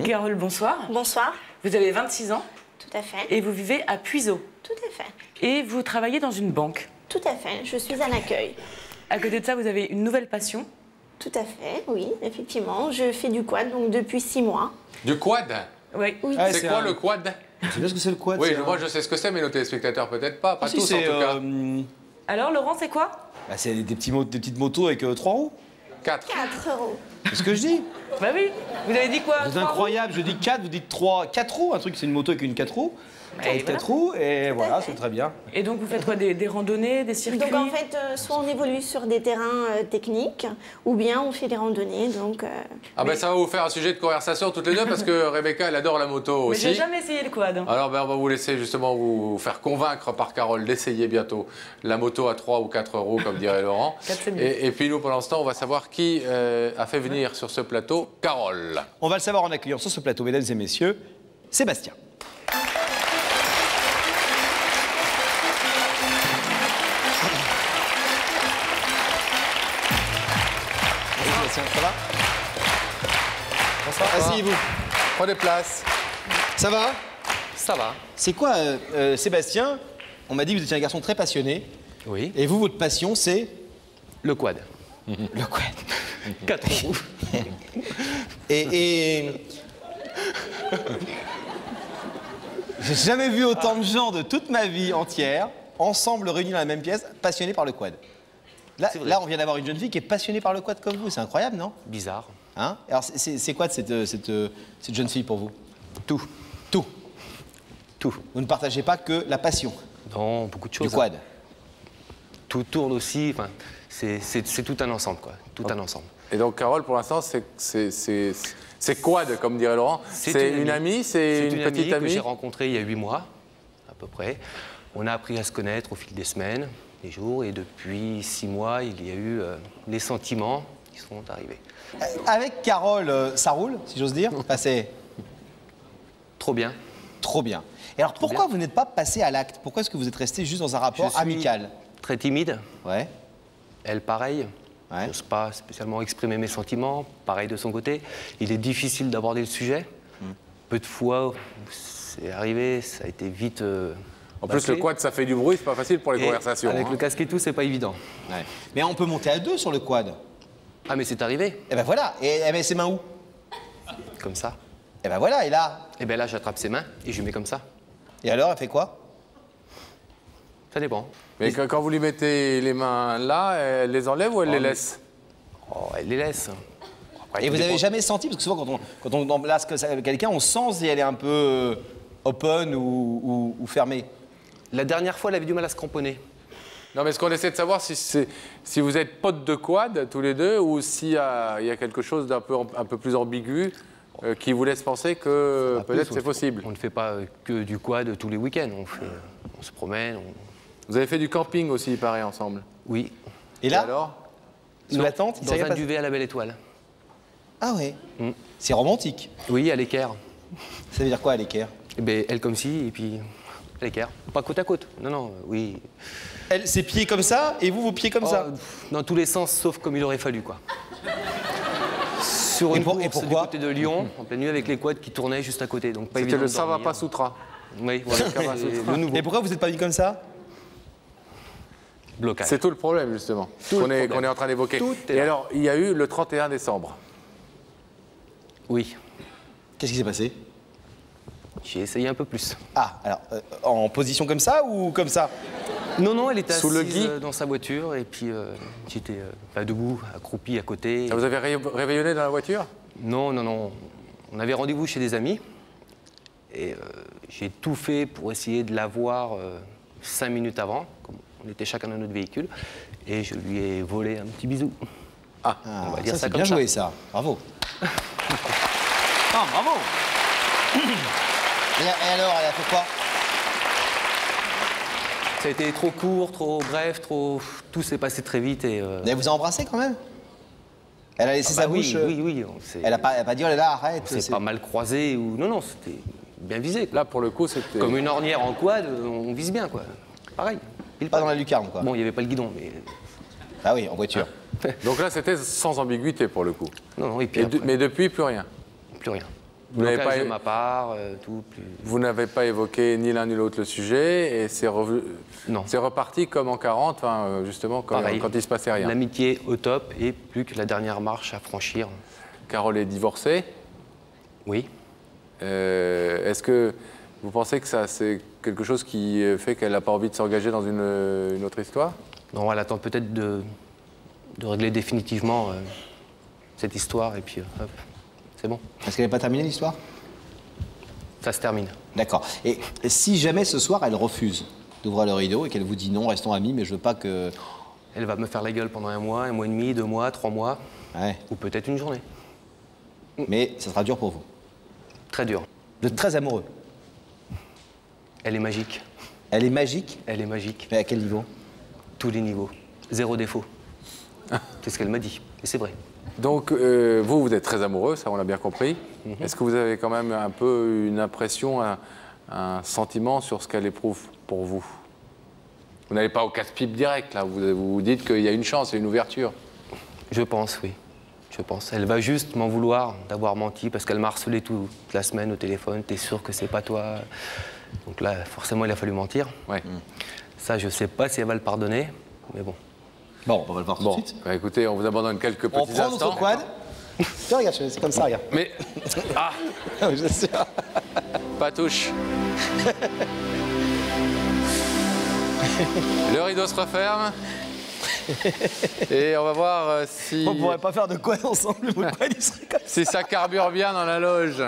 Carole, bonsoir. Bonsoir. Vous avez 26 ans. Tout à fait. Et vous vivez à Puiseaux. Tout à fait. Et vous travaillez dans une banque. Tout à fait. Je suis à l'accueil. À côté de ça, vous avez une nouvelle passion. Tout à fait, oui, effectivement. Je fais du quad donc depuis 6 mois. Du quad? Oui. Ah, c'est quoi le quad? Tu sais ce que c'est le quad? Oui, moi je sais ce que c'est, mais nos téléspectateurs peut-être pas. Pas tous en tout cas. Alors, Laurent, c'est quoi? Bah, c'est des petites motos avec 3 roues. 4. 4 euros. C'est ce que je dis. Bah oui. Vous avez dit quoi? C'est 3 roues? incroyable, je dis 4, vous dites 3. 4 roues, un truc, c'est une moto avec une 4 roues. Et 4 roues, et voilà, c'est très bien. Et donc, vous faites quoi? Des randonnées, des circuits? Donc en fait, soit on évolue sur des terrains techniques, ou bien on fait des randonnées. Donc, Ah ben ça va vous faire un sujet de conversation toutes les deux parce que Rebecca elle adore la moto Mais j'ai aussi. jamais essayé le quad. Alors ben on va vous laisser justement vous faire convaincre par Carole d'essayer bientôt la moto à 3 ou 4 euros comme dirait Laurent. 4, c'est mieux. Et puis nous pendant ce temps on va savoir qui a fait venir sur ce plateau Carole. On va le savoir en accueillant sur ce plateau, mesdames et messieurs, Sébastien. Sébastien, ça va? Bonsoir. Asseyez-vous. Prenez place. Ça va? Ça va. C'est quoi, Sébastien? On m'a dit que vous étiez un garçon très passionné. Oui. Et vous, votre passion, c'est Le quad. le quad. 4 roues. Et... J'ai jamais vu autant de gens de toute ma vie entière, ensemble réunis dans la même pièce, passionnés par le quad. Là, on vient d'avoir une jeune fille qui est passionnée par le quad comme vous. C'est incroyable, non? Bizarre. Hein? Alors, c'est quoi de cette jeune fille pour vous? Tout. Tout. Tout. Vous ne partagez pas que la passion Non, beaucoup de choses. du quad. Tout tourne aussi. Enfin, c'est tout un ensemble, quoi. Tout un ensemble. Et donc Carole pour l'instant c'est quad comme dirait Laurent. C'est une amie, c'est une petite que amie. j'ai rencontrée il y a 8 mois, à peu près. On a appris à se connaître au fil des semaines, des jours, et depuis 6 mois, il y a eu les sentiments qui sont arrivés. Avec Carole, ça roule, si j'ose dire? Enfin, c'est Trop bien. trop bien. Et alors, pourquoi vous n'êtes pas passé à l'acte? Pourquoi est-ce que vous êtes resté juste dans un rapport Je suis amical? Très timide. Ouais. Elle, pareil. Ouais. Je n'ose pas spécialement exprimer mes sentiments. Pareil de son côté. Il est difficile d'aborder le sujet. Peu de fois, c'est arrivé, ça a été vite. En plus bâclé. le quad ça fait du bruit, c'est pas facile pour les Et conversations. Avec hein. le casque et tout, c'est pas évident. Ouais. Mais on peut monter à 2 sur le quad. Ah, mais c'est arrivé, Et ben voilà. Et elle met ses mains où? comme ça. Et ben voilà, et là. Et bien là, j'attrape ses mains et je lui mets comme ça. Et alors, elle fait quoi? Ça dépend. Mais quand vous lui mettez les mains là, elle les enlève ou elle les laisse? Oh, elle les laisse. Après, Et tout vous avez dépend. jamais senti, parce que souvent quand on embrasse quelqu'un, on sent si elle est un peu open ou fermée. La dernière fois, elle avait du mal à se cramponner. Non mais ce qu'on essaie de savoir si vous êtes potes de quad tous les deux ou s'il y a quelque chose d'un peu, un peu plus ambigu qui vous laisse penser que peut-être c'est possible. On ne fait pas que du quad tous les week-ends. On se promène. Vous avez fait du camping aussi, il paraît, ensemble. Oui. Et là, alors sous Non, la tente, il dans s'est rien un passé. duvet à la Belle Étoile. Ah ouais. Mm. C'est romantique. Oui, à l'équerre. Ça veut dire quoi, à l'équerre? Eh ben, elle comme ci, et puis à l'équerre. Pas côte à côte. Non, non, oui. Elle, ses pieds comme ça, et vous, vos pieds comme ça. Oh, dans tous les sens, sauf comme il aurait fallu, quoi. Sur Et une pour- et course du pourquoi côté de Lyon, en pleine nuit, avec les quads qui tournaient juste à côté. Donc pas C'était évident le de ça va dormir. pas Sutra. Oui, voilà, c'est le nouveau. Et pourquoi vous n'êtes pas mis comme ça? Blocage. C'est tout le problème, justement, Tout le qu'on est, problème. en train d'évoquer. Tout est Et là. alors, il y a eu le 31 décembre. Oui, Qu'est-ce qui s'est passé? j'ai essayé un peu plus. Ah, alors, en position comme ça ou comme ça? Non, non, elle était Sous le assise gui dans sa voiture et puis j'étais debout, accroupi à côté. Ça vous avez réveillonné dans la voiture? Non, non, non. On avait rendez-vous chez des amis et j'ai tout fait pour essayer de la voir 5 minutes avant, comme on était chacun dans notre véhicule, et je lui ai volé un petit bisou. Ah, on va dire ça c'est comme bien ça. joué, ça. Bravo. Ah, bravo. Et alors, elle a fait quoi? Ça a été trop court, trop bref, trop... Tout s'est passé très vite et... Elle vous a embrassé quand même? Elle a laissé bah sa oui, bouche. oui, oui. On s'est Elle a pas dit, oh là là, arrête. c'est pas mal croisé ou... Non, non, c'était bien visé, quoi. Là, pour le coup, c'était... Comme une ornière en quad, on vise bien, quoi. Pareil. Pile Pas dans poil. la lucarne, quoi. Bon, il n'y avait pas le guidon, mais... Ah oui, en voiture. Donc là, c'était sans ambiguïté, pour le coup. Non, non, et puis après, Mais depuis, plus rien. plus rien. Vous n'avez Blocage pas, de ma part, tout. vous n'avez pas évoqué ni l'un ni l'autre le sujet et c'est Non. reparti comme en 40, enfin, justement, quand Pareil. il ne se passait rien. L'amitié au top et plus que la dernière marche à franchir. Carole est divorcée. Oui. Est-ce que vous pensez que ça, c'est quelque chose qui fait qu'elle n'a pas envie de s'engager dans une autre histoire? Non, elle attend peut-être de régler définitivement cette histoire et puis hop, c'est bon. Est-ce qu'elle n'est pas terminée l'histoire? Ça se termine. D'accord. Et si jamais ce soir elle refuse d'ouvrir le rideau et qu'elle vous dit non, restons amis, mais je veux pas que. Elle va me faire la gueule pendant 1 mois, 1 mois et demi, 2 mois, 3 mois, Ouais. ou peut-être une journée. Mais ça sera dur pour vous. Très dur. Vous êtes très amoureux. Elle est magique. Elle est magique, Elle est magique. mais à quel niveau? Tous les niveaux. 0 défaut. C'est ce qu'elle m'a dit. Et c'est vrai. Donc, vous êtes très amoureux, ça on l'a bien compris. Est-ce que vous avez quand même un peu une impression, un sentiment sur ce qu'elle éprouve pour vous? Vous n'allez pas au casse-pipe direct, là. Vous vous dites qu'il y a une chance, il y a une ouverture. Je pense, oui. Je pense. Elle va juste m'en vouloir d'avoir menti parce qu'elle m'a harcelé toute la semaine au téléphone. T'es sûr que c'est pas toi? Donc là, forcément, il a fallu mentir. Ouais. Ça, je sais pas si elle va le pardonner, mais bon. Bon, on va le voir tout de Bon, suite. bah, écoutez, on vous abandonne quelques petits On prend instants. notre quad. Tiens, regarde, c'est comme ça, regarde. Mais, ah, Je sais. pas touche. Le rideau se referme. Et on va voir si, On pourrait pas faire de quad ensemble, votre quad il serait comme ça. si ça carbure bien dans la loge.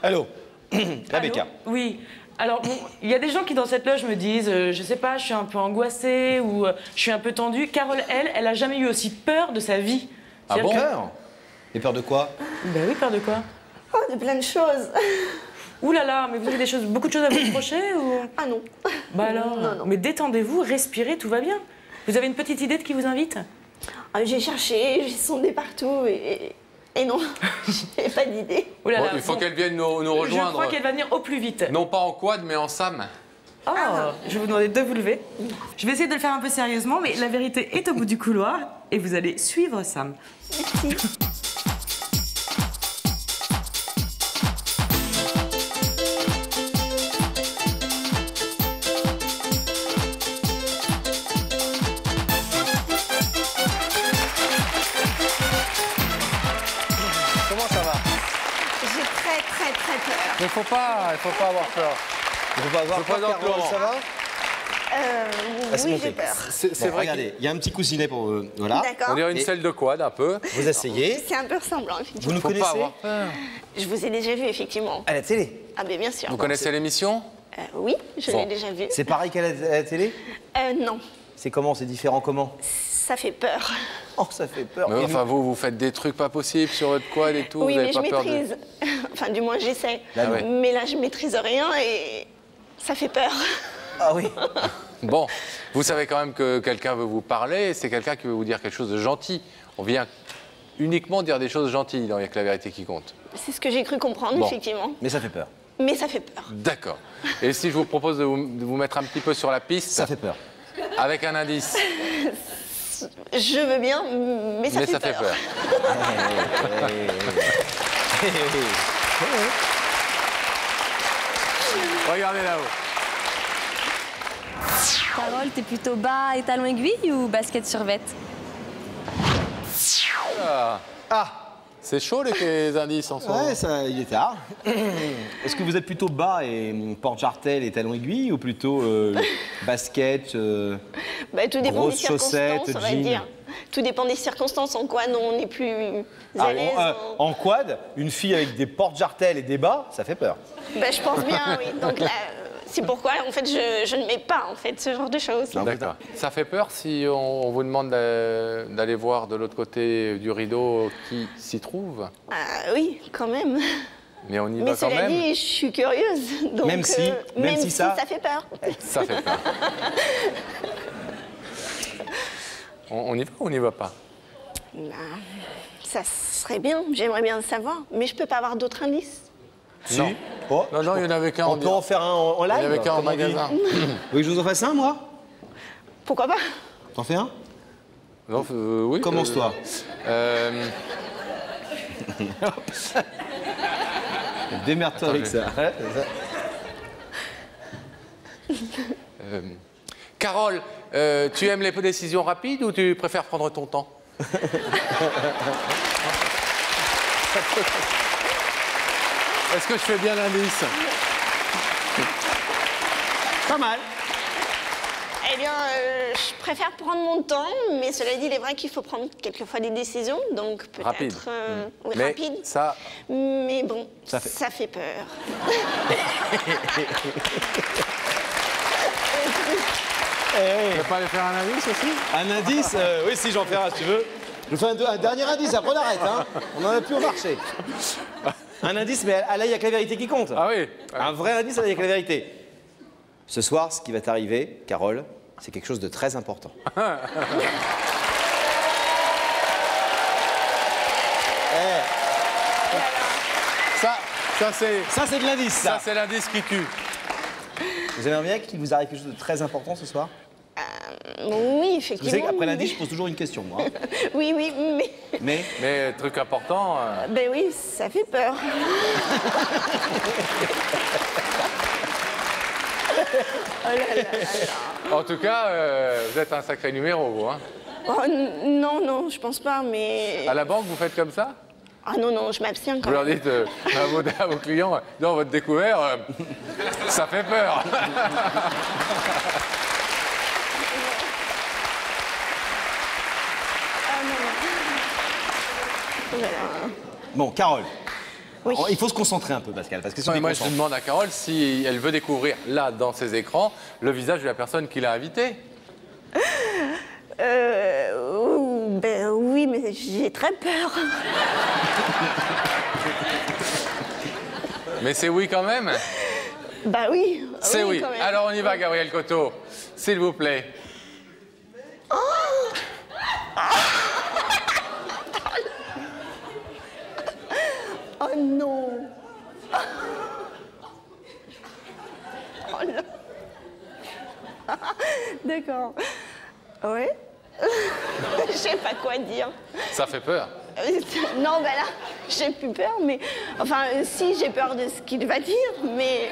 Allô Rebecca. Allô? Oui. Alors, bon, il y a des gens qui, dans cette loge, me disent, je sais pas, je suis un peu angoissée ou je suis un peu tendue. Carole, elle a jamais eu aussi peur de sa vie. Ah C'est-à-dire bon? Peur? Et peur de quoi? Ben oui, peur de quoi? Oh, de plein de choses. Ouh là là, mais vous avez beaucoup de choses à vous reprocher ou... Ah non. Bah alors, Non, non. mais détendez-vous, respirez, tout va bien. Vous avez une petite idée de qui vous invite? J'ai cherché, j'ai sondé partout et non, j'ai pas d'idée. Ouh là Bon, là, il faut bon. qu'elle vienne nous Je rejoindre. crois qu'elle va venir au plus vite. Non pas en quad, mais en Sam. Oh, je vais vous demander de vous lever. Je vais essayer de le faire un peu sérieusement, mais la vérité est au bout du couloir et vous allez suivre Sam. Merci. Comment ça va? J'ai très peur. Il faut pas avoir peur. On va avoir Je présente Carole, Laurent. ça va? Laisse Oui, monter. j'ai peur. C'est Bon, vrai regardez, il y a un petit coussinet pour voilà. qu'on D'accord. dirait une Et- selle de quad un peu. Vous asseyez. C'est un peu ressemblant, Vous effectivement. nous Faut pas connaissez avoir peur. Je vous ai déjà vu, effectivement. à la télé. Ah, ben bien sûr. Vous connaissez l'émission? Oui, je Bon. l'ai déjà vu. C'est pareil qu'à la télé? Non, C'est comment? C'est différent comment? ça fait peur. Oh, ça fait peur. Mais Et enfin, vous faites des trucs pas possibles sur votre quad et tout. Oui, vous avez mais je pas peur de... maîtrise. Enfin, du moins, j'essaie. Ah ouais. Mais là, je maîtrise rien et ça fait peur. Ah oui. Bon, vous savez quand même que quelqu'un veut vous parler, c'est quelqu'un qui veut vous dire quelque chose de gentil. On vient uniquement dire des choses gentilles, il n'y a que la vérité qui compte. C'est ce que j'ai cru comprendre, Bon. effectivement. Mais ça fait peur. Mais ça fait peur. D'accord. Et si je vous propose de vous mettre un petit peu sur la piste, Ça fait peur. avec un indice, Je veux bien, mais ça fait peur. Regardez là-haut. Carole, t'es plutôt bas et talons aiguilles ou basket survêt? Ah. C'est chaud les indices en ce moment. Ouais, ça, il est tard. Est-ce que vous êtes plutôt bas et porte-jartel et talons aiguilles ou plutôt basket Bah, tout dépend Grosses des circonstances, chaussettes, on va jeans. dire. Tout dépend des circonstances. En quoi, non, on est plus Ah, à l'aise. en quad, une fille avec des porte-jartels et des bas, ça fait peur. Bah, je pense bien, oui. Donc là, c'est pourquoi, en fait, je ne mets pas, en fait, ce genre de choses. D'accord. Ça fait peur si on vous demande d'aller voir de l'autre côté du rideau qui s'y trouve. Ah oui, quand même. Mais on y Mais va quand cela même. dit, je suis curieuse. Donc, Même si ça- ça fait peur. Ça fait peur. On y va ou on n'y va pas? Bah, ça serait bien, j'aimerais bien le savoir. Mais je peux pas avoir d'autres indices. Non. Oh, Non, non, il n'y en avait qu'un on peut en faire un en live Il n'y avait qu'un en comme on dit. magasin. Vous voulez que je vous en fasse un, moi? Pourquoi pas? T'en fais un? Non, oui. Commence-toi. Démerde-toi avec ça. Ouais, c'est ça. Carole, tu aimes les décisions rapides ou tu préfères prendre ton temps? Est-ce que je fais bien l'indice? Pas mal. Eh bien, je préfère prendre mon temps, mais cela dit, il est vrai qu'il faut prendre quelquefois des décisions, donc Rapide. peut-être oui, Mais rapide. ça, Mais bon, Ça ça fait- fait peur. tu veux pas aller faire un indice aussi? Un indice oui, si j'en fais un, si tu veux. Je vous fais un dernier indice, après on arrête. Hein. On en a plus au marché. Un indice, mais là, il n'y a que la vérité qui compte. Ah oui. Un vrai indice, là, il n'y a que la vérité. Ce soir, ce qui va t'arriver, Carole, c'est quelque chose de très important. Ça c'est Ça, c'est de l'indice, ça ça. c'est l'indice qui tue. Vous avez bien qu'il vous arrive quelque chose de très important ce soir? Oui, Vous effectivement. savez qu'après mais- l'indice, je pose toujours une question, moi. Hein. Oui, oui, mais... Mais truc important, Ben oui, ça fait peur. en tout cas, vous êtes un sacré numéro, vous. Hein. Oh, non, non, je pense pas, mais... À la banque, vous faites comme ça? Ah non, non, je m'abstiens quand Vous leur même. dites à vos clients, dans votre découvert, ça fait peur. Voilà. Bon, Carole. Oui. Il faut se concentrer un peu, Pascal, parce que si on est Moi, je concentré- demande à Carole si elle veut découvrir, là, dans ses écrans, le visage de la personne qui l'a invitée. Ben oui, mais j'ai très peur. Mais c'est oui quand même. Bah oui. C'est oui. quand même. Alors, on y va, Gabriel Coteau. S'il vous plaît. Oh non. Oh non. D'accord. Ouais. Je sais pas quoi dire. Ça fait peur. Non, ben là, j'ai plus peur, mais... Enfin, si, j'ai peur de ce qu'il va dire, mais...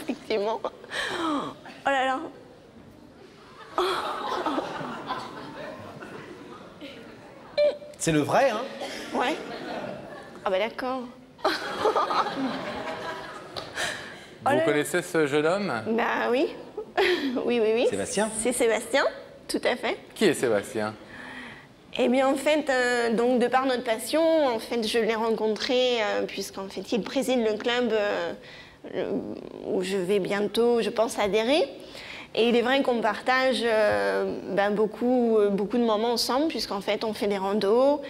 Effectivement. Oh là là. C'est le vrai, hein? Ouais. Ah bah d'accord. Vous connaissez ce jeune homme? Bah oui. Oui, oui, oui. Sébastien? C'est Sébastien, tout à fait. Qui est Sébastien? Eh bien, en fait, donc de par notre passion, en fait, je l'ai rencontré puisqu'en fait, il préside le club où je vais bientôt, je pense, adhérer. Et il est vrai qu'on partage beaucoup de moments ensemble, puisqu'en fait, on fait des randos.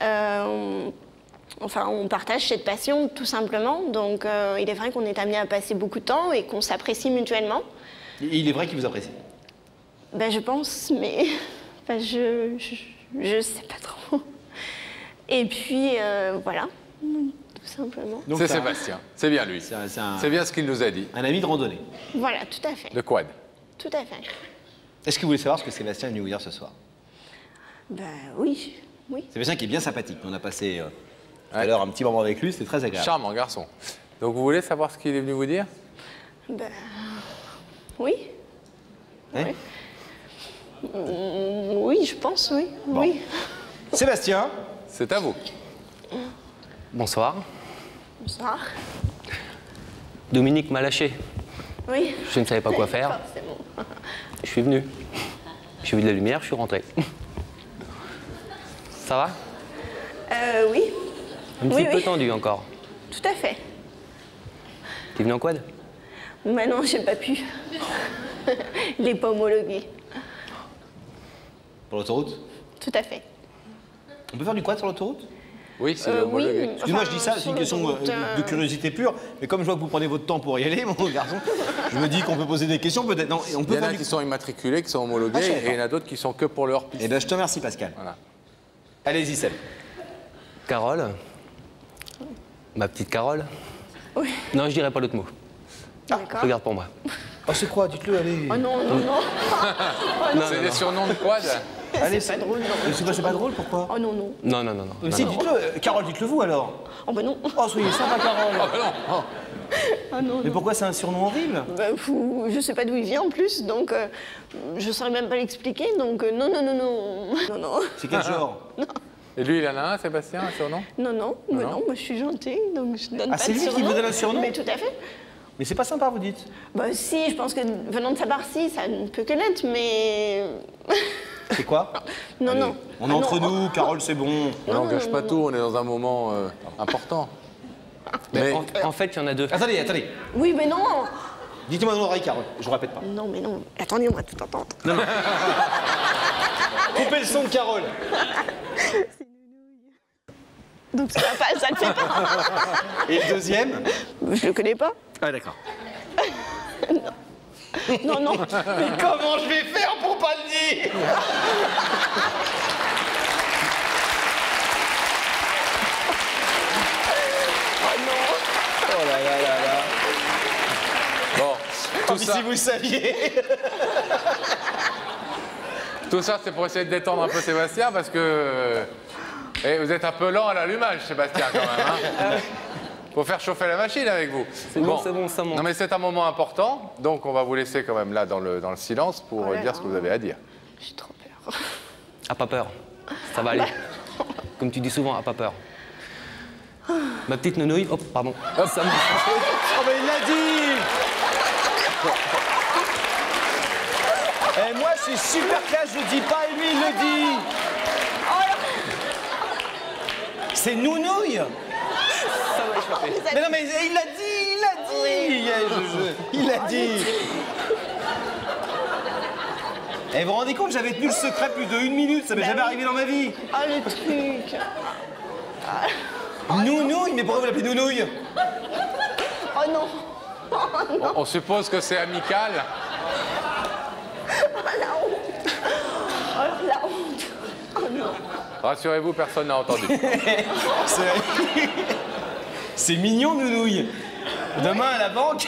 On partage cette passion, tout simplement. Donc, il est vrai qu'on est amenés à passer beaucoup de temps et qu'on s'apprécie mutuellement. Il est vrai qu'il vous apprécie. Ben, je pense, mais ben, je sais pas trop. Et puis, voilà, tout simplement. Donc, C'est ça- Sébastien. C'est bien lui. c'est un- C'est bien ce qu'il nous a dit. Un ami de randonnée. Voilà, tout à fait. De quad. Tout à fait. Est-ce que vous voulez savoir ce que Sébastien est venu vous dire ce soir? Ben oui, oui. Sébastien qui est bien sympathique. On a passé tout à l'heure un petit moment avec lui, c'était très agréable. Charmant garçon. Donc vous voulez savoir ce qu'il est venu vous dire? Ben oui. Hein Oui, je pense, oui. Oui. Sébastien, C'est à vous. Bonsoir. Bonsoir. Dominique m'a lâché. Oui. Je ne savais pas quoi faire. Forcément. Je suis venu. J'ai vu de la lumière, je suis rentré. Ça va? Oui, Un petit Oui, peu oui. tendu encore. tout à fait. T'es venu en quad? Mais non, j'ai pas pu. Il n'est pas homologué. pour l'autoroute. Tout à fait. On peut faire du quad sur l'autoroute? Oui, c'est Oui. homologué. Excusez-moi, Enfin, je dis ça, c'est sur une question l'autoroute, de curiosité pure. Mais comme je vois que vous prenez votre temps pour y aller, mon garçon, je me dis qu'on peut poser des questions, peut-être. Non, on Il peut y en faire a du... qui sont immatriculés, qui sont homologués, Ah, je savais pas. et il y en a d'autres qui sont que pour leur piste. Eh bien, je te remercie, Pascal. Voilà. Allez-y, Seb. Carole? Ma petite Carole? Oui. Non, je dirais pas l'autre mot. D'accord. Regarde pour moi. Oh, c'est quoi? Dites-le, allez. Oh non, non, non. C'est des surnoms de quad? Allez, c'est pas drôle, non. C'est pas drôle, pourquoi? Oh non, non. Non, non, non, non. Mais si, dites-le. Carole, dites-le vous alors. Oh bah non. Oh, soyez sympa, Carole. Ah non, Mais non. pourquoi c'est un surnom horrible? Bah, je sais pas d'où il vient en plus, donc je saurais même pas l'expliquer, donc non, non, non, non. Non, non. C'est quel genre? Et lui, il en a un, Sébastien, un surnom? Non, non, mais Non. non, moi je suis gentille, donc je donne Ah, pas c'est de lui qui surnom. vous donne un surnom? Mais tout à fait. Mais c'est pas sympa, vous dites. Bah si, je pense que venant de sa part, si, ça ne peut que l'être, mais... C'est quoi? Non, Allez, non. on est Ah, entre non. nous, Carole, c'est bon. On non, n'engage non, pas non, tout, on est dans un moment important. Mais Mais en fait, il y en a deux. Attendez, attendez. Oui, mais non. Dites-moi dans l'oreille, Carole. Je vous répète pas. Non, mais non. Attendez, on va tout entendre. Coupez le son de Carole. Donc ça va pas, ça le fait pas. Et le deuxième? Je le connais pas. Ah, d'accord. Non, non. Mais comment je vais faire pour pas le dire? Oh là là là là. bon, Oh, mais si vous saviez. tout ça, c'est pour essayer de détendre un peu Sébastien, parce que vous êtes un peu lent à l'allumage, Sébastien, quand même. Hein. Faut faire chauffer la machine avec vous. C'est bon, ça monte. Non, mais c'est un moment important, donc on va vous laisser quand même là dans le silence pour Oh là dire là. ce que vous avez à dire. J'ai trop peur. Ah, pas peur. Ça va aller. Comme tu dis souvent, ah, pas peur. Ma petite nounouille, hop, pardon. Hop, ça me... Oh, mais il l'a dit. Et moi, je suis super classe, je dis pas, et lui, il le dit. C'est nounouille. Mais non, mais il l'a dit. Il l'a dit. Et vous vous rendez compte, j'avais tenu le secret plus de 1 minute, ça m'est jamais arrivé dans ma vie. Ah, le truc. Nounouille, mais pourquoi vous l'appelez nounouille? Oh non. On suppose que c'est amical. Oh la honte. Oh la honte. Oh non. Rassurez-vous, personne n'a entendu. C'est mignon, nounouille. Demain à la banque.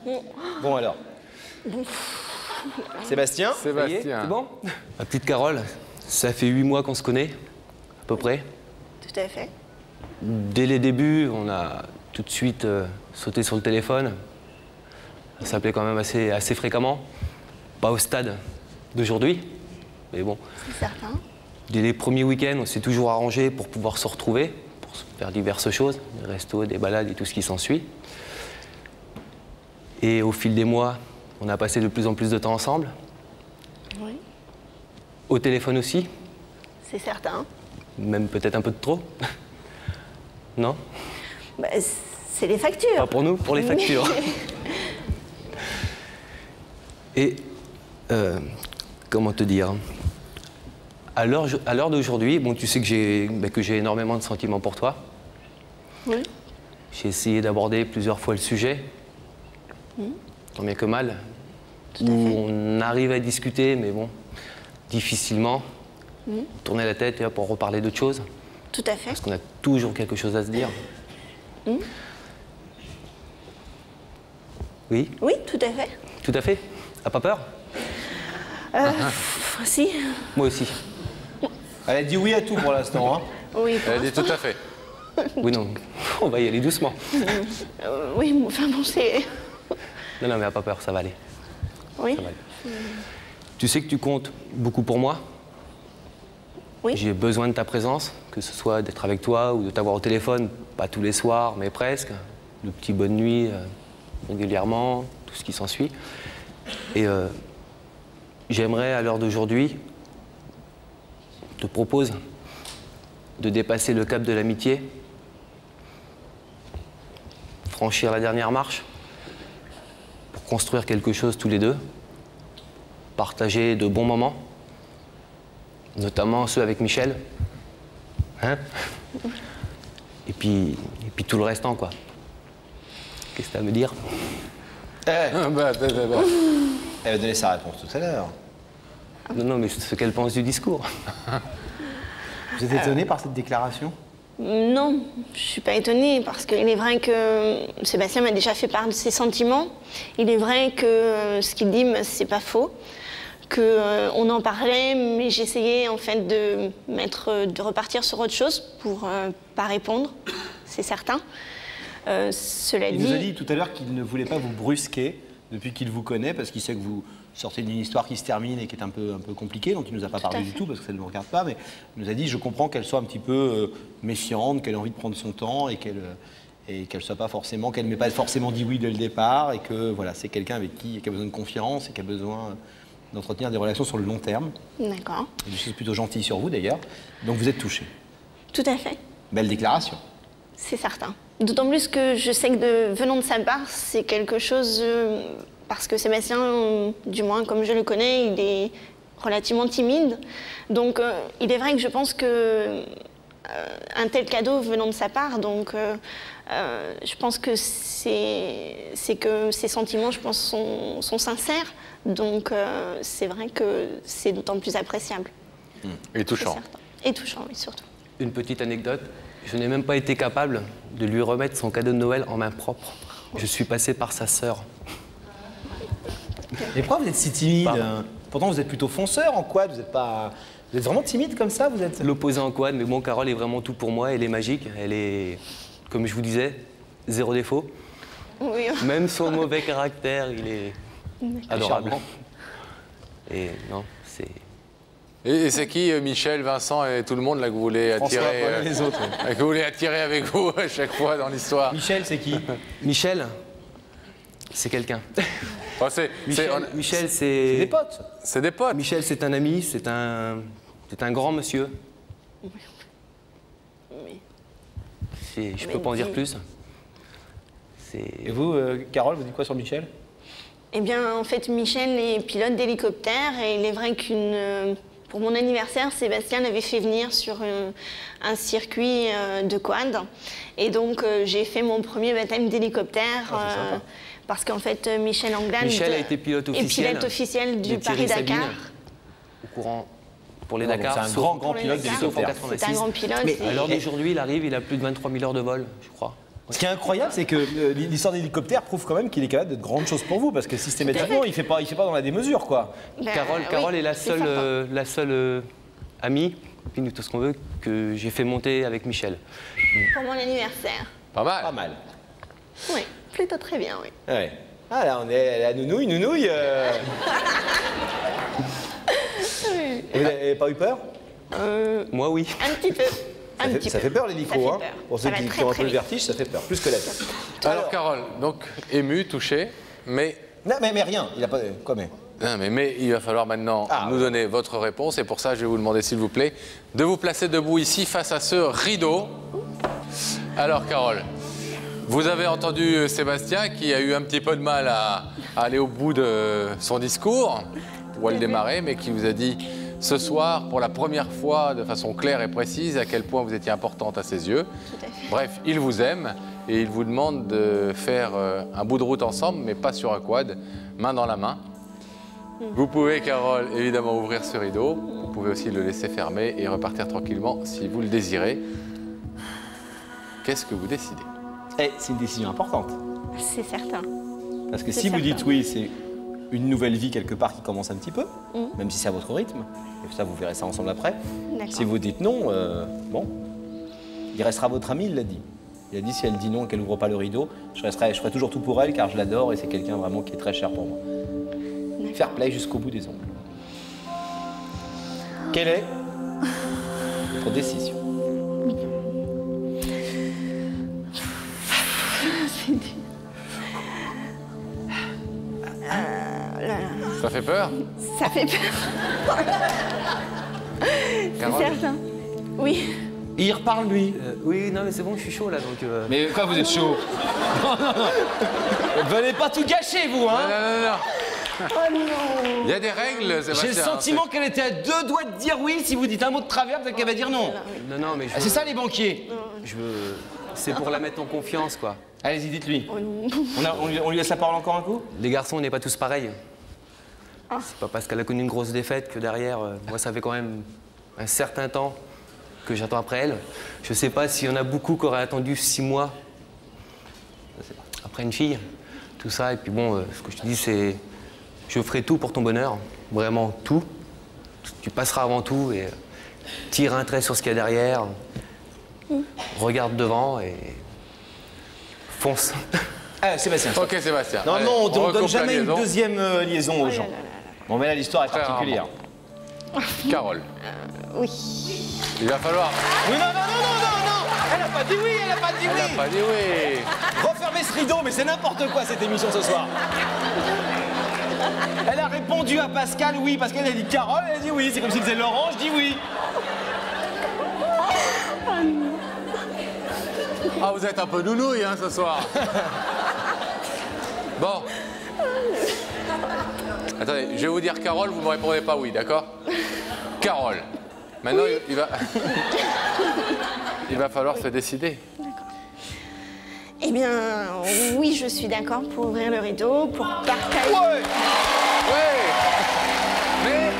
Nounouille. Bon alors. Sébastien? Ça y est, Sébastien. c'est bon? Ma petite Carole, ça fait 8 mois qu'on se connaît, à peu près. Tout à fait. Dès les débuts, on a tout de suite sauté sur le téléphone. Ça s'appelait quand même assez fréquemment. Pas au stade d'aujourd'hui, mais bon. C'est certain. Dès les premiers week-ends, on s'est toujours arrangé pour pouvoir se retrouver, pour faire diverses choses, des restos, des balades et tout ce qui s'ensuit. Et au fil des mois, on a passé de plus en plus de temps ensemble. Oui. Au téléphone aussi, C'est certain. même peut-être un peu de trop. Non? Bah, c'est les factures. Pas pour nous, pour les factures. Et comment te dire? À l'heure d'aujourd'hui, bon, tu sais que j'ai énormément de sentiments pour toi. Oui. J'ai essayé d'aborder plusieurs fois le sujet, tant bien que mal, Tout à où fait. on arrive à discuter, mais bon, difficilement. Tourner la tête et hop, on reparler d'autre chose, Tout à fait. parce qu'on a toujours quelque chose à se dire. Oui, Oui, tout à fait. tout à fait. T'as pas peur? Si. Moi aussi. Elle a dit oui à tout pour l'instant. Hein. Oui, Elle a dit tout à fait. Oui, non, on va y aller doucement. oui, mais enfin bon, c'est... Non, non, mais t'as pas peur, ça va aller. Oui. Ça va aller. Tu sais que tu comptes beaucoup pour moi. Oui. J'ai besoin de ta présence, que ce soit d'être avec toi ou de t'avoir au téléphone, pas tous les soirs, mais presque. De petits bonnes nuits régulièrement, tout ce qui s'ensuit. Et j'aimerais, à l'heure d'aujourd'hui, te propose de dépasser le cap de l'amitié, franchir la dernière marche, pour construire quelque chose tous les deux, partager de bons moments, notamment ceux avec Michel. Hein? Et puis tout le restant, quoi. Qu'est-ce que tu as à me dire? Elle va donner sa réponse tout à l'heure. Non, non, mais ce qu'elle pense du discours. Vous êtes étonné par cette déclaration? Non, je ne suis pas étonnée parce qu'il est vrai que Sébastien m'a déjà fait part de ses sentiments. Il est vrai que ce qu'il dit, c'est pas faux. On en parlait, mais j'essayais en fait de repartir sur autre chose pour pas répondre, c'est certain. Cela dit... Il nous a dit tout à l'heure qu'il ne voulait pas vous brusquer depuis qu'il vous connaît, parce qu'il sait que vous sortez d'une histoire qui se termine et qui est un peu compliquée, donc il ne nous a pas parlé du tout, parce que ça ne nous regarde pas, mais il nous a dit, je comprends qu'elle soit un petit peu méfiante, qu'elle ait envie de prendre son temps, et qu'elle soit pas forcément, qu'elle ne m'ait pas forcément dit oui dès le départ, et que voilà, c'est quelqu'un avec qui a besoin de confiance, et qui a besoin d'entretenir des relations sur le long terme. D'accord. Et des choses plutôt gentilles sur vous d'ailleurs, donc vous êtes touché. Tout à fait. Belle déclaration. C'est certain. D'autant plus que je sais que venant de sa part, c'est quelque chose... parce que Sébastien, du moins comme je le connais, il est relativement timide. Donc il est vrai que je pense que un tel cadeau venant de sa part, donc je pense que c'est que ses sentiments, je pense, sont sincères. Donc c'est vrai que c'est d'autant plus appréciable. Et touchant. Et touchant, oui, surtout. Une petite anecdote, je n'ai même pas été capable de lui remettre son cadeau de Noël en main propre. Je suis passé par sa sœur. Et pourquoi vous êtes si timide? Pourtant vous êtes plutôt fonceur en quad, vous êtes vraiment timide comme ça, vous êtes... L'opposé en quad, mais bon, Carole est vraiment tout pour moi, elle est magique, elle est, comme je vous disais, zéro défaut. Oui. Même son mauvais caractère, il est adorable. Et non, c'est... Et c'est qui Michel, Vincent et tout le monde là que vous voulez attirer les autres. Que vous voulez attirer avec vous à chaque fois dans l'histoire? Michel, c'est qui? Michel, c'est quelqu'un. Oh, Michel, C'est des potes. C'est des potes. Michel, c'est un ami, c'est un grand monsieur. Je peux pas en dire plus. Et vous, Carole, vous dites quoi sur Michel? Eh bien, en fait, Michel est pilote d'hélicoptère et il est vrai pour mon anniversaire, Sébastien l'avait fait venir sur un circuit de quad. Et donc, j'ai fait mon premier baptême d'hélicoptère parce qu'en fait, Michel Anglade a été pilote officiel du Paris-Dakar. Au courant pour les Dakar. C'est un grand pilote d'hélicoptère. C'est un grand pilote. Mais à l'heure d'aujourd'hui, il a plus de 23 000 heures de vol, je crois. Ce qui est incroyable, c'est que l'histoire d'hélicoptère prouve quand même qu'il est capable de grandes choses pour vous, parce que systématiquement, il fait pas dans la démesure, quoi. Carole est la seule amie, puis tout ce qu'on veut, que j'ai fait monter avec Michel. Pour mon anniversaire. Pas mal. Pas mal. Oui, plutôt très bien, oui. Ouais. Ah là, on est à nounouille. Vous n'avez pas eu peur? Moi, oui. Un petit peu. Ça fait peur l'hélico, hein. Pour ceux qui ont un peu le vertige, ça fait peur, plus que la tête. Alors Carole, donc ému, touché, mais... Non, mais rien, il n'a pas... Quoi, mais... Non, mais il va falloir maintenant nous donner votre réponse, et pour ça, je vais vous demander, s'il vous plaît, de vous placer debout ici, face à ce rideau. Alors Carole, vous avez entendu Sébastien, qui a eu un petit peu de mal à aller au bout de son discours, ou à le démarrer, mais qui vous a dit... ce soir, pour la première fois, de façon claire et précise, à quel point vous étiez importante à ses yeux. Tout à fait. Bref, il vous aime et il vous demande de faire un bout de route ensemble, mais pas sur un quad, main dans la main. Vous pouvez, Carole, évidemment ouvrir ce rideau. Vous pouvez aussi le laisser fermer et repartir tranquillement si vous le désirez. Qu'est-ce que vous décidez? C'est une décision importante. C'est certain. Parce que si vous dites oui, c'est une nouvelle vie quelque part qui commence un petit peu, même si c'est à votre rythme. Et ça, vous verrez ça ensemble après. Si vous dites non, bon, il restera votre ami, il l'a dit. Il a dit si elle dit non et qu'elle n'ouvre pas le rideau, je ferai toujours tout pour elle car je l'adore et c'est quelqu'un vraiment qui est très cher pour moi. Fair play jusqu'au bout des ongles. Quelle est votre décision? C'est dur. Ça fait peur? Ça fait peur. C'est certain. Oui. Et il reparle, lui. Oui, non, mais c'est bon, je suis chaud, là, donc... Mais quoi, vous êtes chaud? Venez pas tout gâcher, vous, hein? Non. Oh non. Il y a des règles, Sébastien. J'ai le sentiment qu'elle était à 2 doigts de dire oui. Si vous dites un mot de travers, peut-être qu'elle va dire non. Non, mais C'est ça, les banquiers. c'est pour la mettre en confiance, quoi. Allez-y, dites-lui. On lui laisse la parole encore un coup? Les garçons, on n'est pas tous pareils. C'est pas parce qu'elle a connu une grosse défaite que derrière, moi, ça fait quand même un certain temps que j'attends après elle. Je ne sais pas s'il y en a beaucoup qui auraient attendu 6 mois après une fille, tout ça. Et puis bon, ce que je te dis, c'est je ferai tout pour ton bonheur, vraiment tout. Tu passeras avant tout et tire un trait sur ce qu'il y a derrière, regarde devant et fonce. Ah, Sébastien. Ok, Sébastien. Non, Allez, non, on ne recoupe donne la jamais une liaison. deuxième liaison aux gens. Bon, mais là, l'histoire est Très particulière. Carole, Oui. il va falloir. Oui, non, non, non, non, non, non. Elle n'a pas dit oui, elle n'a pas dit Elle oui. n'a pas dit oui. Refermez ce rideau, mais c'est n'importe quoi cette émission ce soir. Elle a répondu à Pascal oui, parce qu'elle a dit Carole, elle a dit oui. C'est comme si disait Laurent, je dis oui. Ah, vous êtes un peu nounouille, hein, ce soir. Bon. Attendez, je vais vous dire Carole, vous ne me répondez pas oui, d'accord? Carole. Maintenant, oui. il va falloir se décider. Eh bien, oui, je suis d'accord pour ouvrir le rideau, pour partager. Ouais. Ouais.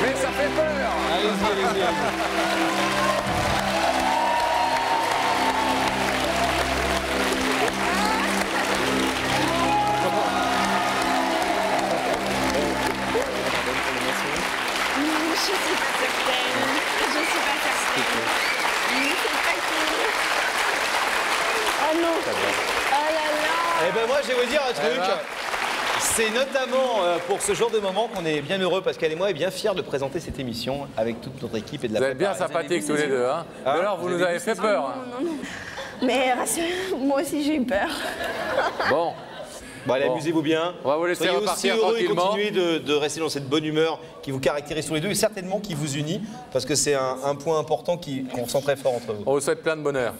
Mais ça fait peur. Allez-y, allez-y, allez-y. Je suis pas certaine. Je suis pas certaine. C'est pas cool. Oh non. Oh là là. Eh ben moi, je vais vous dire un truc. Eh ben. C'est notamment pour ce genre de moment qu'on est bien heureux, Pascal et moi, et bien fiers de présenter cette émission avec toute notre équipe et de la Vous êtes bien préparer. sympathiques tous les deux, hein. Mais alors, vous nous avez fait peur. Hein. Mais rassurez-moi, moi aussi j'ai eu peur. Bon, Bon, allez, Bon. amusez-vous bien. On va vous laisser Soyez repartir aussi heureux et tranquillement. continuez de rester dans cette bonne humeur qui vous caractérise tous les deux et certainement qui vous unit, parce que c'est un point important qu'on sent très fort entre vous. on vous souhaite plein de bonheur.